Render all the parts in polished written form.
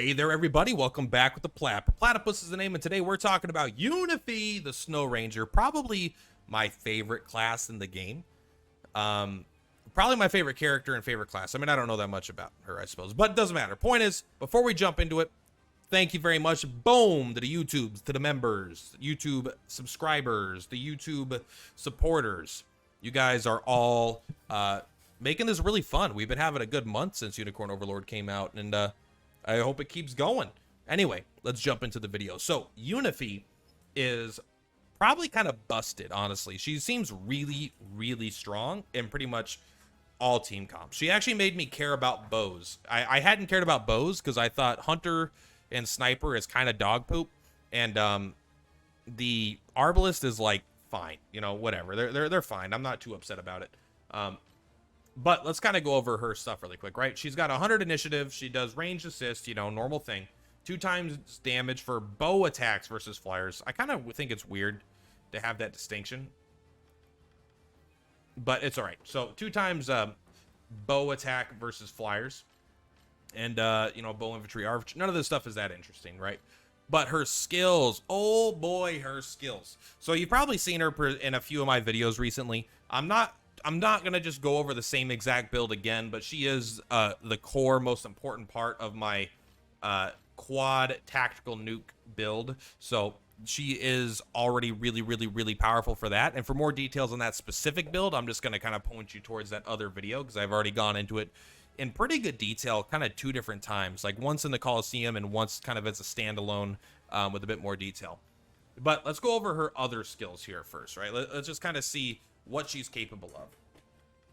Hey there, everybody. Welcome back with the Plat. Purplatypus is the name, and today we're talking about Unify, the Snow Ranger. Probably my favorite class in the game. Probably my favorite character and favorite class. I mean, I don't know that much about her, I suppose, but it doesn't matter. Point is, before we jump into it, thank you very much. Boom to the YouTubes, to the members, YouTube subscribers, the YouTube supporters. You guys are all making this really fun. We've been having a good month since Unicorn Overlord came out, and I hope it keeps going. Anyway, let's jump into the video. So, Unify is probably kind of busted, honestly. She seems really, really strong in pretty much all team comps. She actually made me care about bows. I hadn't cared about bows because I thought Hunter and Sniper is kind of dog poop. And the Arbalist is like, fine. You know, whatever. They're fine. I'm not too upset about it. But let's kind of go over her stuff really quick, right? She's got 100 initiative. She does range assist, you know, normal thing. 2 times damage for bow attacks versus flyers. I kind of think it's weird to have that distinction, but it's all right. So 2 times bow attack versus flyers, and you know, bow infantry, archer. None of this stuff is that interesting, right? But her skills, oh boy, her skills. So you've probably seen her in a few of my videos recently. I'm not going to just go over the same exact build again, but she is the core, most important part of my quad tactical nuke build. So she is already really, really, really powerful for that. And for more details on that specific build, I'm just going to kind of point you towards that other video because I've already gone into it in pretty good detail, kind of 2 different times, like once in the Coliseum and once kind of as a standalone with a bit more detail. But let's go over her other skills here first, right? Let's just kind of see what she's capable of.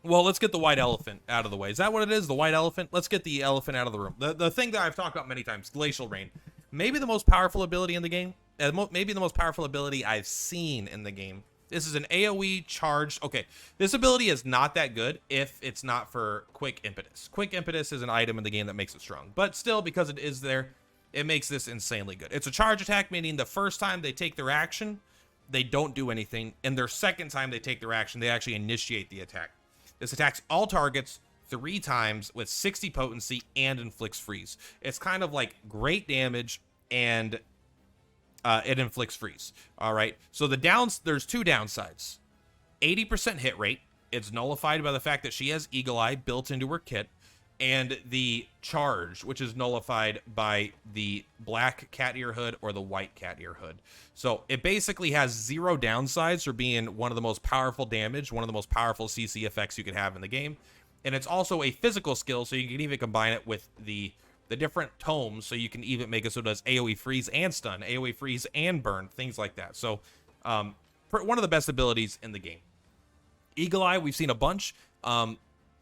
Well, let's get the white elephant out of the way. Is that what it is? The white elephant? Let's get the elephant out of the room. The thing that I've talked about many times, Glacial Rain. Maybe the most powerful ability in the game. Maybe the most powerful ability I've seen in the game. This is an AoE charged. Okay, this ability is not that good if it's not for Quick Impetus. Quick Impetus is an item in the game that makes it strong. But still, because it is there, it makes this insanely good. It's a charge attack, meaning the first time they take their action, they don't do anything, and their second time they take their action, they actually initiate the attack. This attacks all targets 3 times with 60 potency and inflicts freeze. It's kind of like great damage, and it inflicts freeze. All right, so there's 2 downsides. 80% hit rate. It's nullified by the fact that she has Eagle Eye built into her kit, and the charge, which is nullified by the black cat ear hood or the white cat ear hood. So it basically has 0 downsides for being one of the most powerful damage, one of the most powerful CC effects you can have in the game. And it's also a physical skill, so you can even combine it with the different tomes, so you can even make it so it does AoE freeze and stun, AoE freeze and burn, things like that. So one of the best abilities in the game. Eagle Eye, we've seen a bunch.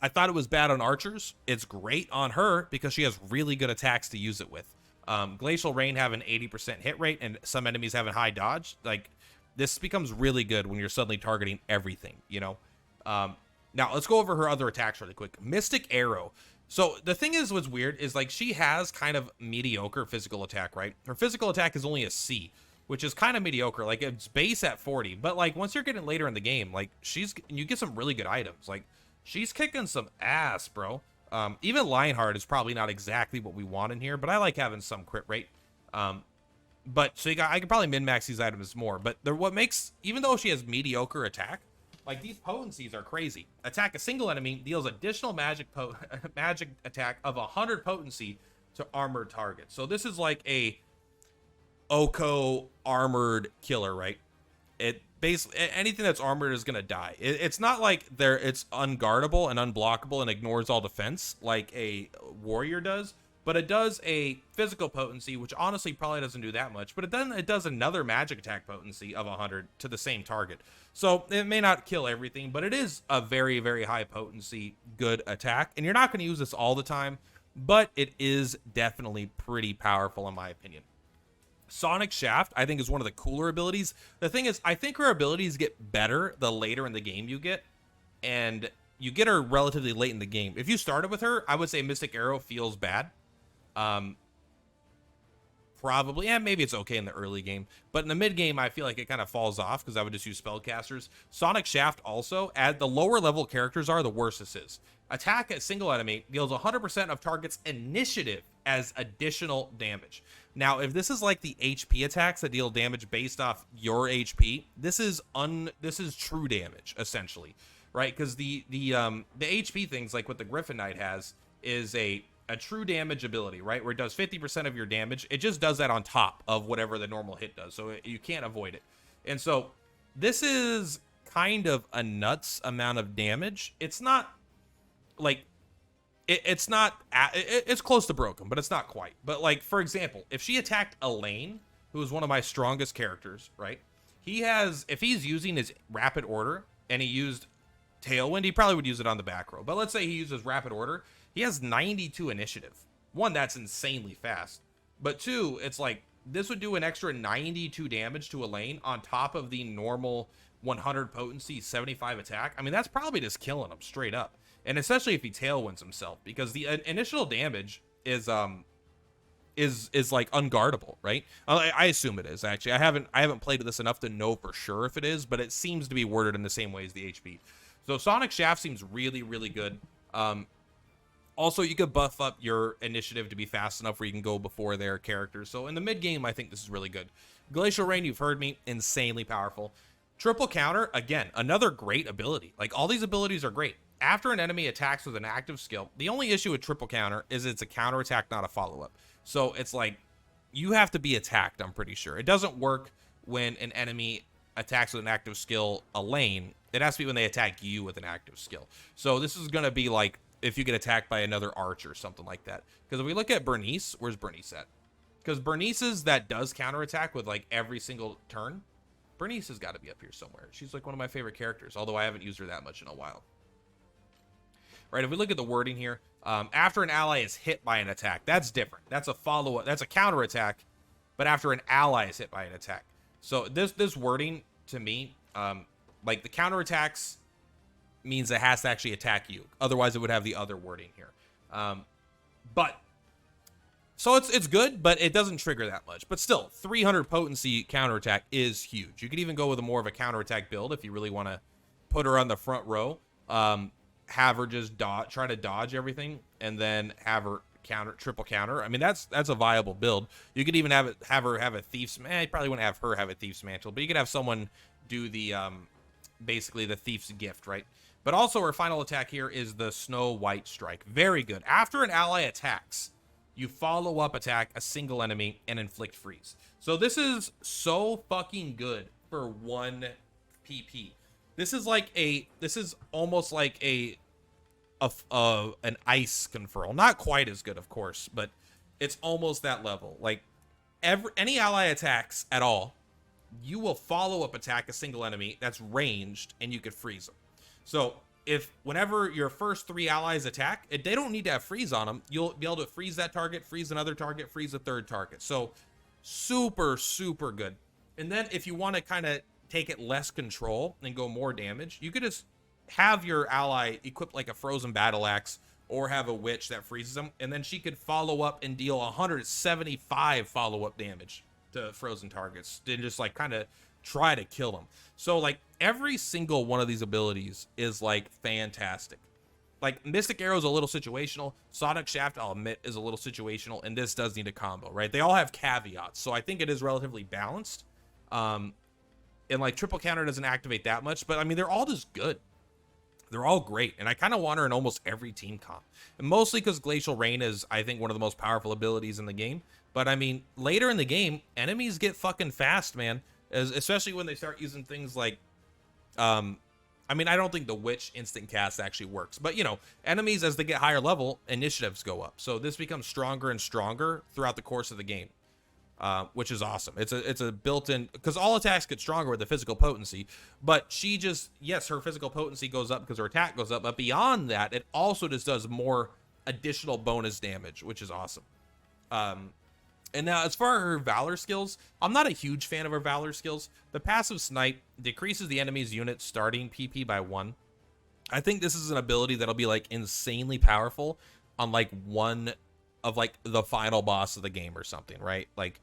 I thought it was bad on archers. It's great on her because she has really good attacks to use it with. Glacial Rain have an 80% hit rate, and some enemies have a high dodge. Like, this becomes really good when you're suddenly targeting everything, you know? Now, let's go over her other attacks really quick. Mystic Arrow. So, the thing is, what's weird is, like, she has kind of mediocre physical attack, right? Her physical attack is only a C, which is kind of mediocre. Like, it's base at 40. But, like, once you're getting later in the game, like, you get some really good items. Like, she's kicking some ass, bro. Even Lionheart is probably not exactly what we want in here, but I like having some crit rate. But so I could probably min-max these items more. But what makes, even though she has mediocre attack, like, these potencies are crazy. Attack a single enemy, deals additional magic attack of 100 potency to armored targets. So this is like a Oko armored killer, right? It basically, anything that's armored is gonna die. It's not like it's unguardable and unblockable and ignores all defense like a warrior does, but it does a physical potency, which honestly probably doesn't do that much, but it does another magic attack potency of 100 to the same target. So it may not kill everything, but it is a very, very high potency, good attack. And you're not going to use this all the time, but it is definitely pretty powerful in my opinion. Sonic Shaft, I think, is one of the cooler abilities. The thing is, I think her abilities get better the later in the game you get, and you get her relatively late in the game. If you started with her, I would say Mystic Arrow feels bad. Probably, and maybe it's okay in the early game, but in the mid game, I feel like it kind of falls off because I would just use spellcasters. Sonic Shaft also, at the lower level characters are, the worse this is. Attack a single enemy, deals 100% of target's initiative as additional damage. Now, if this is like the HP attacks that deal damage based off your HP, this is true damage essentially, right? Because the HP things like what the Griffin Knight has is a true damage ability, right? Where it does 50% of your damage. It just does that on top of whatever the normal hit does, so you can't avoid it. And so this is kind of a nuts amount of damage. It's not like it's close to broken, but it's not quite. But like, for example, if she attacked Elaine, who is one of my strongest characters, right? If he's using his rapid order and he used Tailwind, he probably would use it on the back row. But let's say he uses rapid order. He has 92 initiative. One, that's insanely fast. But two, it's like this would do an extra 92 damage to Elaine on top of the normal 100 potency, 75 attack. I mean, that's probably just killing him straight up. And especially if he tailwinds himself, because the initial damage is like unguardable, right? I assume it is, actually. I haven't played this enough to know for sure if it is, but it seems to be worded in the same way as the HP. So Sonic Shaft seems really, really good. Also, you could buff up your initiative to be fast enough where you can go before their characters. So in the mid game, I think this is really good. Glacial Rain, you've heard me, insanely powerful. Triple Counter, again, another great ability. Like, all these abilities are great. After an enemy attacks with an active skill, the only issue with Triple Counter is it's a counter attack, not a follow-up. So it's like, you have to be attacked, I'm pretty sure. It doesn't work when an enemy attacks with an active skill, a lane. It has to be when they attack you with an active skill. So this is going to be like if you get attacked by another archer or something like that. Because if we look at Bernice, where's Bernice at? Because Bernice's that does counterattack with like every single turn. Bernice has got to be up here somewhere. She's like one of my favorite characters, although I haven't used her that much in a while. Right, if we look at the wording here, after an ally is hit by an attack, that's different. That's a follow-up. That's a counterattack, but after an ally is hit by an attack. So this wording, to me, like the counterattacks means it has to actually attack you. Otherwise, it would have the other wording here. So it's good, but it doesn't trigger that much. But still, 300 potency counterattack is huge. You could even go with more of a counterattack build if you really want to put her on the front row. Have her just try to dodge everything, and then have her triple counter. I mean, that's a viable build. You could even have her have a thief's. You probably wouldn't have her have a thief's mantle, but you could have someone do the basically the thief's gift, right? But also, her final attack here is the Snow White Strike. Very good. After an ally attacks, you follow up attack a single enemy and inflict freeze. So this is so fucking good for 1 PP. This is almost like an ice conferral. Not quite as good, of course, but it's almost that level. Like any ally attacks at all, you will follow up attack a single enemy that's ranged, and you could freeze them. So whenever your first 3 allies attack, they don't need to have freeze on them. You'll be able to freeze that target, freeze another target, freeze a third target. So super, super good. And then if you want to kind of take it less control and go more damage, you could just have your ally equip like a frozen battle axe or have a witch that freezes them, and then she could follow up and deal 175 follow-up damage to frozen targets and just like kind of try to kill them. So like every single one of these abilities is like fantastic. Like Mystic Arrow is a little situational. Sonic Shaft, I'll admit, is a little situational, and this does need a combo, right? They all have caveats, so I think it is relatively balanced. And like triple counter doesn't activate that much, but I mean, they're all just good. They're all great, and I kind of want her in almost every team comp. And mostly because Glacial Rain is, I think, one of the most powerful abilities in the game. But I mean, later in the game, enemies get fucking fast, man. Especially when they start using things like, I mean, I don't think the Witch instant cast actually works. But, you know, enemies, as they get higher level, initiatives go up. So this becomes stronger and stronger throughout the course of the game. Which is awesome. It's a built-in, because all attacks get stronger with the physical potency, but she just, yes, her physical potency goes up because her attack goes up, but beyond that, it also just does more additional bonus damage, which is awesome. And now, as far as her Valor skills, I'm not a huge fan of her Valor skills. The passive Snipe decreases the enemy's unit starting PP by 1. I think this is an ability that'll be, like, insanely powerful on, like, one of like the final boss of the game or something, right? Like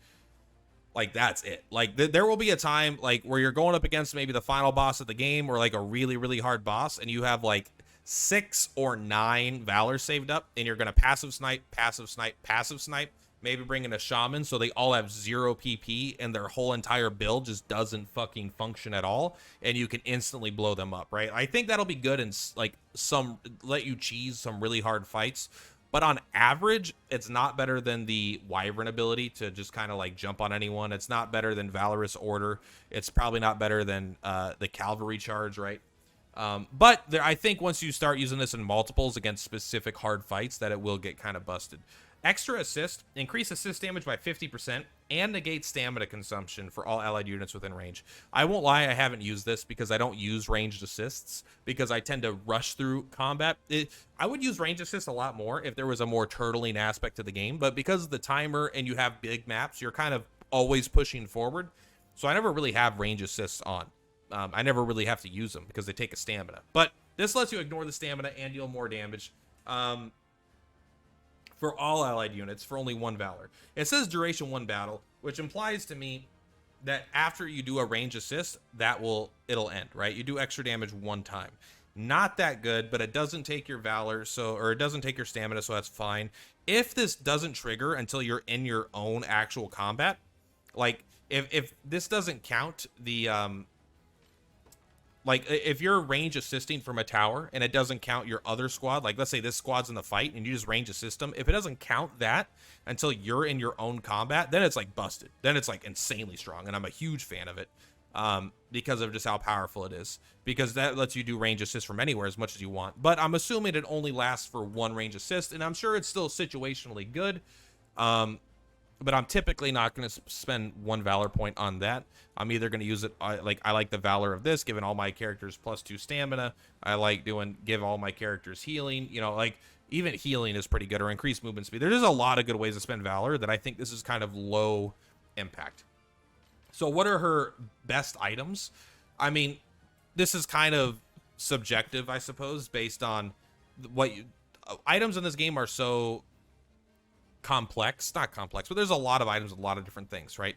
that's it. Like there will be a time like where you're going up against maybe the final boss of the game or like a really, really hard boss, and you have like 6 or 9 Valor saved up, and you're going to passive snipe, passive snipe, passive snipe, maybe bring in a shaman so they all have 0 PP and their whole entire build just doesn't fucking function at all, and you can instantly blow them up, right? I think that'll be good and like let you cheese some really hard fights. But on average, it's not better than the Wyvern ability to just kind of like jump on anyone. It's not better than Valorous Order. It's probably not better than the Cavalry Charge, right? But I think once you start using this in multiples against specific hard fights, that it will get kind of busted. Extra assist, increase assist damage by 50% and negate stamina consumption for all allied units within range. I won't lie, I haven't used this because I don't use ranged assists because I tend to rush through combat. I would use range assist a lot more if there was a more turtling aspect to the game, but because of the timer and you have big maps, you're kind of always pushing forward. So I never really have range assists on. I never really have to use them because they take a stamina. But this lets you ignore the stamina and deal more damage. For all allied units for only 1 Valor. It says duration 1 battle, which implies to me that after you do a range assist, it'll end, right? You do extra damage 1 time. Not that good, but it doesn't take your Valor, or it doesn't take your stamina, so that's fine. If this doesn't trigger until you're in your own actual combat, like if this doesn't count the like if you're range assisting from a tower and it doesn't count your other squad, like let's say this squad's in the fight and you just range assist them, if it doesn't count that until you're in your own combat, then it's like busted. Then it's like insanely strong, and I'm a huge fan of it because of just how powerful it is, because that lets you do range assist from anywhere as much as you want. But I'm assuming it only lasts for 1 range assist, and I'm sure it's still situationally good. But I'm typically not going to spend 1 Valor point on that. I'm either going to use it, I like the Valor of this, giving all my characters +2 stamina. I like give all my characters healing. You know, like even healing is pretty good, or increased movement speed. There's a lot of good ways to spend Valor that I think this is kind of low impact. So what are her best items? I mean, this is kind of subjective, I suppose, based on items in this game are so complex, not complex, but there's a lot of items with a lot of different things, right?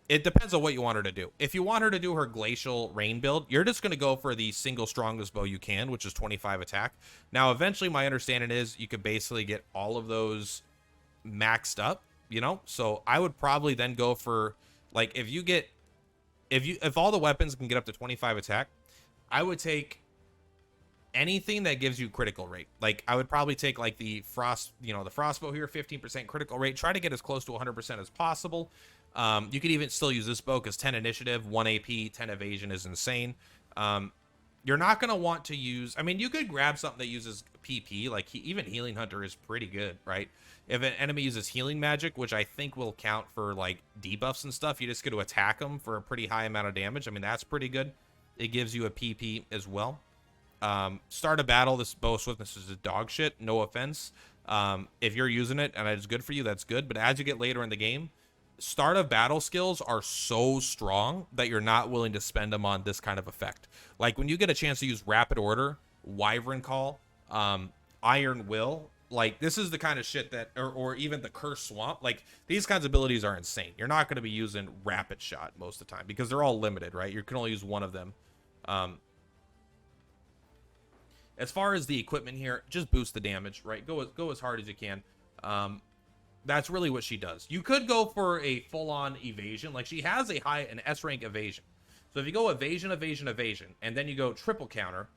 It depends on what you want her to do. If you want her to do her glacial rain build, you're just going to go for the single strongest bow you can, which is 25 attack. Now, eventually, my understanding is you could basically get all of those maxed up, you know? So I would probably then go for, like, if all the weapons can get up to 25 attack, I would take anything that gives you critical rate. Like I would probably take like the the frostbow here, 15% critical rate. Try to get as close to 100% as possible. You could even still use this bow because 10 initiative, 1 AP, 10 evasion is insane. You're not going to want to use, I mean, you could grab something that uses PP, like even Healing Hunter is pretty good, right? If an enemy uses healing magic, which I think will count for like debuffs and stuff, you just get to attack them for a pretty high amount of damage. I mean, that's pretty good. It gives you a PP as well. Start a battle, this bow swiftness is a dog shit, no offense. If you're using it and it's good for you, that's good. But as you get later in the game, start of battle skills are so strong that you're not willing to spend them on this kind of effect. Like when you get a chance to use rapid order, Wyvern Call, Iron Will, like this is the kind of shit that, or even the Curse Swamp, like these kinds of abilities are insane. You're not going to be using rapid shot most of the time because they're all limited, right? You can only use one of them. As far as the equipment here, just boost the damage, right? Go as hard as you can. That's really what she does. You could go for a full-on evasion. Like she has an S-rank evasion. So if you go evasion, evasion, evasion, and then you go triple counter,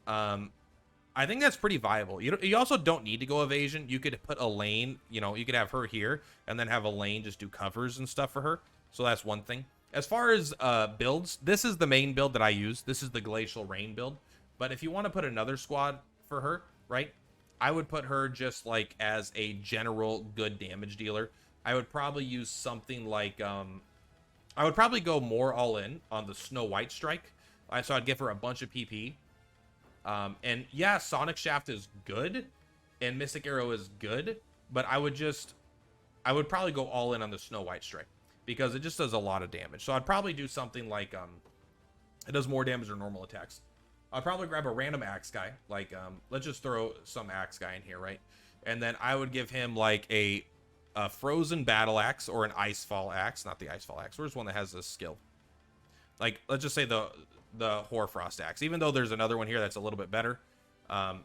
I think that's pretty viable. You also don't need to go evasion. You could put a lane, you could have her here and then have a lane just do covers and stuff for her. So that's one thing. As far as builds, this is the main build that I use. This is the Glacial Rain build. But if you want to put another squad for her, right, I would put her just like as a general good damage dealer. I would probably use something like, I would probably go more all in on the Snow White Strike. So I'd give her a bunch of PP. And yeah, Sonic Shaft is good and Mystic Arrow is good, but I would probably go all in on the Snow White Strike because it just does a lot of damage. So I'd probably do something like, it does more damage than normal attacks. I'd probably grab a random axe guy, like, let's just throw some axe guy in here, right? And then I would give him, like, a frozen battle axe or an icefall axe. Not the icefall axe. Where's one that has this skill? Like, let's just say the Hoarfrost axe. Even though there's another one here that's a little bit better, I'm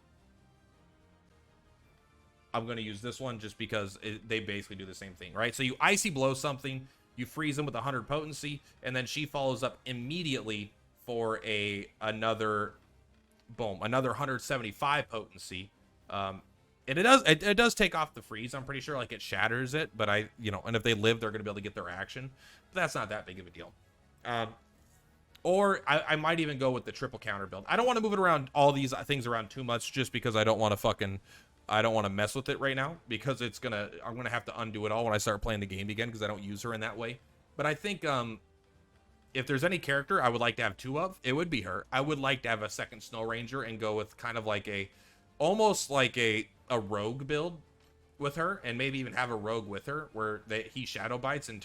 going to use this one just because they basically do the same thing, right? So you Icy Blow something, you freeze them with 100 potency, and then she follows up immediately for another 175 potency. And it does take off the freeze. I'm pretty sure, like, it shatters it, but and if they live, they're going to be able to get their action. But that's not that big of a deal. Or I might even go with the triple counter build. I don't want to move it around, all these things around too much, just because I don't want to mess with it right now, because I'm gonna have to undo it all when I start playing the game again, because I don't use her in that way. But I think if there's any character I would like to have 2 of, it would be her. I would like to have a second Snow Ranger and go with kind of like almost like a rogue build with her, and maybe even have a rogue with her where he shadow bites and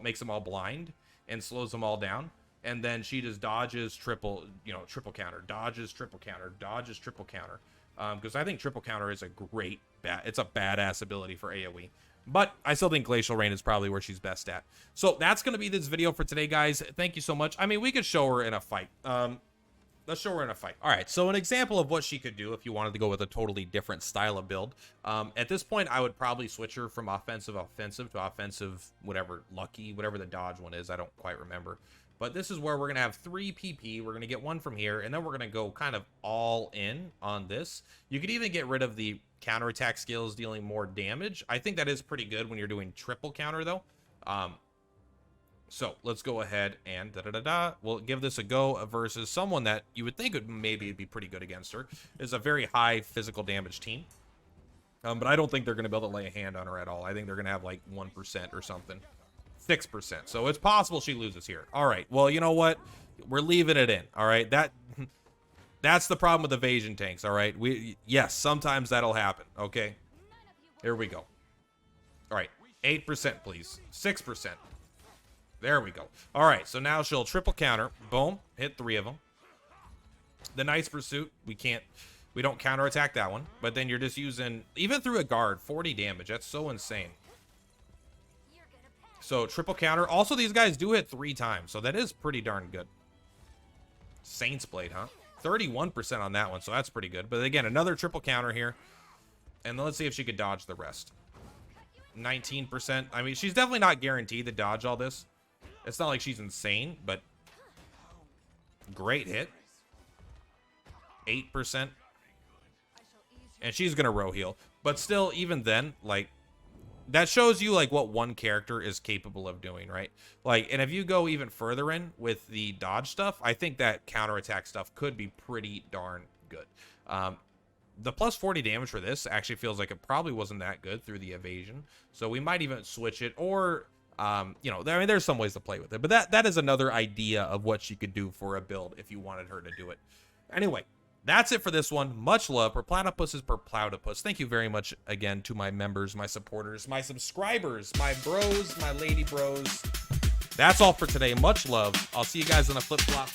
makes them all blind and slows them all down. And then she just dodges triple counter, dodges triple counter, dodges triple counter. Because I think triple counter is it's a badass ability for AoE. But I still think Glacial Rain is probably where she's best at. So that's going to be this video for today, guys. Thank you so much. I mean, we could show her in a fight. Let's show her in a fight. All right, so an example of what she could do if you wanted to go with a totally different style of build. At this point, I would probably switch her from offensive to offensive, whatever the dodge one is. I don't quite remember. But this is where we're going to have 3 PP. We're going to get 1 from here, and then we're going to go kind of all in on this. You could even get rid of the counterattack skills dealing more damage. I think that is pretty good when you're doing triple counter, though. So let's go ahead and we'll give this a go versus someone that you would think would maybe be pretty good against her. Is a very high physical damage team. But I don't think they're going to be able to lay a hand on her at all. I think they're going to have like 1% or something. 6%. So it's possible she loses here. All right. Well, you know what? We're leaving it in. All right. That's the problem with evasion tanks. All right. Yes, sometimes that'll happen. Okay. Here we go. All right. 8%, please. 6%. There we go. All right. So now she'll triple counter. Boom. Hit 3 of them. The Knight's Pursuit. We don't counterattack that one. But then you're just using, even through a guard, 40 damage. That's so insane. So triple counter. Also, these guys do hit 3 times, so that is pretty darn good. Saint's Blade, huh? 31% on that one, so that's pretty good. But again, another triple counter here. And then let's see if she could dodge the rest. 19%. I mean, she's definitely not guaranteed to dodge all this. It's not like she's insane, but great hit. 8%. And she's going to row heal. But still, even then, like, that shows you, like, what one character is capable of doing, right? Like, and if you go even further in with the dodge stuff, I think that counterattack stuff could be pretty darn good. The plus 40 damage for this actually feels like it probably wasn't that good through the evasion. So we might even switch it, or, I mean, there's some ways to play with it. But that is another idea of what she could do for a build if you wanted her to do it. Anyway. That's it for this one. Much love. Purplatypus is Purplatypus. Thank you very much again to my members, my supporters, my subscribers, my bros, my lady bros. That's all for today. Much love. I'll see you guys on a flip-flop.